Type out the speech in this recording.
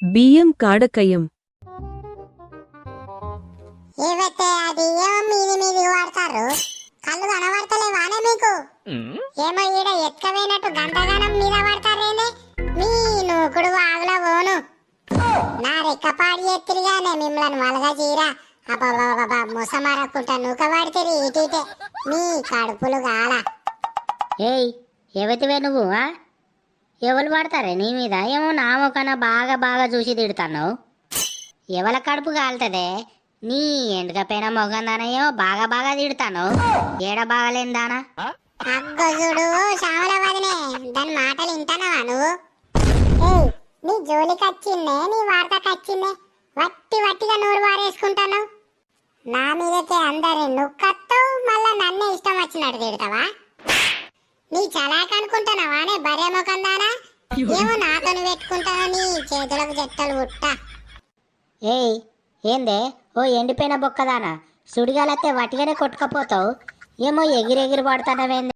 బియ్యం కాడకయం. ఏవైతే అది ఏమో మీది మీది వాడతారు. కళ్ళు కనబడతలేవానే మీకు? ఏమో ఈడ ఎత్తుకపోయినట్టు గంటగానం మీద పడతారేనే. మీ నూకుడు వాగులా పోను. నా రెక్కపాడి ఎత్తిరిగానే మిమ్మల్ని మలగా చీరా అబ్బాబాబా ముసమారకుంటా నూక పడితే ఇటీటే మీ కడుపులు గాల. ఏయ్ ఎవతివే నువ్వు? ఎవరు పడతారే నీ మీద? ఏమో నా మొక్కన బాగా బాగా చూసి తిడుతున్నావు. ఎవల కడుపు కాలుతుందే? నీ ఎండుకపోయిన మొగందానయ్యో బాగా బాగా తిడుతాను. ఏడ బాగలేందానా? అగ్గజుడు శ్యామల వదినే, దాని మాటలు వింటానవా నువ్వు? ఏయ్ నీ జోలికి వచ్చిందే, నీ వార్తకు వచ్చిందే, వట్టి వట్టిగా నోరు వారేసుకుంటాను. నా మీదకే అందరి నుక్కత్తావు, మళ్ళా నన్నే ఇష్టం వచ్చినట్టు తిడతావా? నీ చలాక్ అనుకుంటున్నావా నే బర్రె మొకందానా? ఏమో నాతోని పెట్టుకుంటాను నీ చేతులకు జట్టలు ఉట్టా. ఏయ్ ఏందే ఓ ఎండిపోయిన బొక్కదానా? సుడిగాలత్తే వటిగానే కొట్టుకపోతావు. ఏమో ఎగిరెగిరి పడతానవేంది?